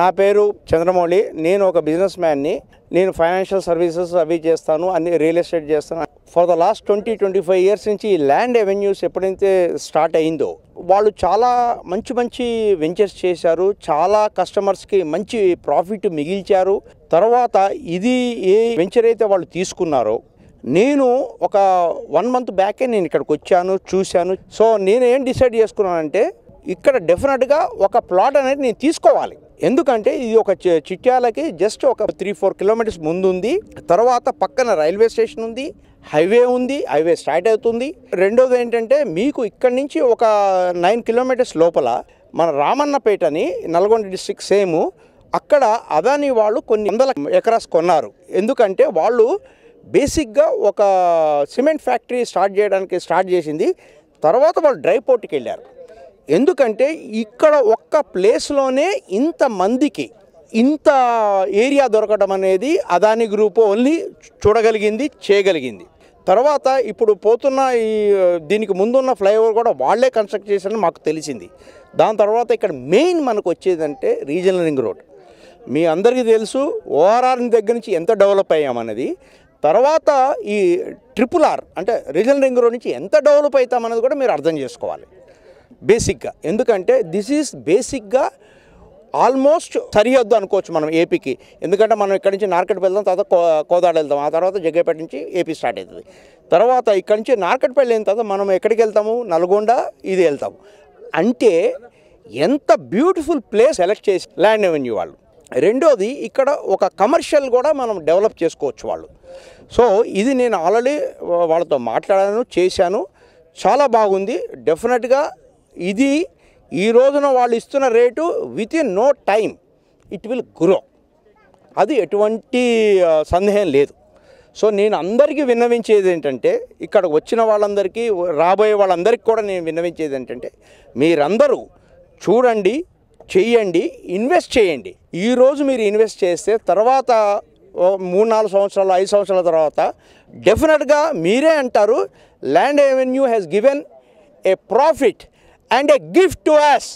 నా పేరు చంద్రమౌళి. నేను ఒక బిజినెస్ మ్యాన్ని. నేను ఫైనాన్షియల్ సర్వీసెస్ అవి చేస్తాను, అన్ని రియల్ ఎస్టేట్ చేస్తాను. ఫర్ ద లాస్ట్ 20-25 ఇయర్స్ నుంచి ఈ ల్యాండ్ అవెన్యూస్ ఎప్పుడైతే స్టార్ట్ అయిందో వాళ్ళు చాలా మంచి వెంచర్స్ చేశారు. చాలా కస్టమర్స్కి మంచి ప్రాఫిట్ మిగిల్చారు. తర్వాత ఇది ఏ వెంచర్ అయితే వాళ్ళు తీసుకున్నారో, నేను ఒక 1 మంత్ బ్యాకే నేను ఇక్కడికి వచ్చాను, చూశాను. సో నేను ఏం డిసైడ్ చేసుకున్నానంటే ఇక్కడ డెఫినెట్గా ఒక ప్లాట్ అనేది నేను తీసుకోవాలి. ఎందుకంటే ఇది ఒక చిట్యాలకి జస్ట్ ఒక 3-4 కిలోమీటర్స్ ముందు ఉంది. తర్వాత పక్కన రైల్వే స్టేషన్ ఉంది, హైవే ఉంది, హైవే స్టార్ట్ అవుతుంది. రెండోది ఏంటంటే మీకు ఇక్కడి నుంచి ఒక 9 కిలోమీటర్స్ లోపల మన రామన్నపేటని నల్గొండ డిస్ట్రిక్ట్ సేమ్, అక్కడ అదాని వాళ్ళు కొన్ని వందల ఎకరాస్ కొన్నారు. ఎందుకంటే వాళ్ళు బేసిక్గా ఒక సిమెంట్ ఫ్యాక్టరీ స్టార్ట్ చేసింది. తర్వాత వాళ్ళు డ్రై పోర్ట్కి వెళ్ళారు. ఎందుకంటే ఇక్కడ ఒక్క ప్లేస్లోనే ఇంతమందికి ఇంత ఏరియా దొరకడం అనేది అదాని గ్రూప్ ఓన్లీ చూడగలిగింది, చేయగలిగింది. తర్వాత ఇప్పుడు పోతున్న దీనికి ముందున్న ఫ్లైఓవర్ కూడా వాళ్ళే కన్స్ట్రక్ట్ చేశారని మాకు తెలిసింది. దాని తర్వాత ఇక్కడ మెయిన్ మనకు వచ్చేదంటే రీజనల్ రింగ్ రోడ్. మీ అందరికీ తెలుసు ఓఆర్ఆర్ దగ్గర నుంచి ఎంత డెవలప్ అయ్యామన్నది. తర్వాత ఈ RRR అంటే రీజనల్ రింగ్ రోడ్ నుంచి ఎంత డెవలప్ అవుతామన్నది కూడా మీరు అర్థం చేసుకోవాలి బేసిక్గా. ఎందుకంటే దిస్ ఈజ్ బేసిక్గా ఆల్మోస్ట్ సరిహద్దు అనుకోవచ్చు మనం ఏపీకి. ఎందుకంటే మనం ఇక్కడి నుంచి నార్కట్పల్లి వెళ్దాం, తర్వాత కోదాడ వెళ్తాం, ఆ తర్వాత జగ్గైపేట నుంచి ఏపీ స్టార్ట్ అవుతుంది. తర్వాత ఇక్కడి నుంచి నార్కట్పల్లి అయిన తర్వాత మనం ఎక్కడికి వెళ్తాము, నల్గొండ ఇది వెళ్తాము. అంటే ఎంత బ్యూటిఫుల్ ప్లేస్ సెలెక్ట్ చేసి ల్యాండ్ అవెన్యూ వాళ్ళు. రెండోది ఇక్కడ ఒక కమర్షియల్ కూడా మనం డెవలప్ చేసుకోవచ్చు వాళ్ళు. సో ఇది నేను ఆల్రెడీ వాళ్ళతో మాట్లాడాను, చేశాను. చాలా బాగుంది. డెఫినెట్గా ఇది ఈ రోజున వాళ్ళు ఇస్తున్న rate within no time it will grow. అది ఎటువంటి సందేహం లేదు. సో నేను అందరికీ విన్నవించేది ఏంటంటే, ఇక్కడ వచ్చిన వాళ్ళందరికీ, రాబోయే వాళ్ళందరికీ కూడా నేను విన్నవించేది ఏంటంటే, మీరందరూ చూడండి, చెయ్యండి, ఇన్వెస్ట్ చేయండి. ఈరోజు మీరు ఇన్వెస్ట్ చేస్తే తర్వాత 3-4 సంవత్సరాలు, 5 సంవత్సరాల తర్వాత డెఫినెట్గా మీరే అంటారు, land avenue has given a profit and a gift to us.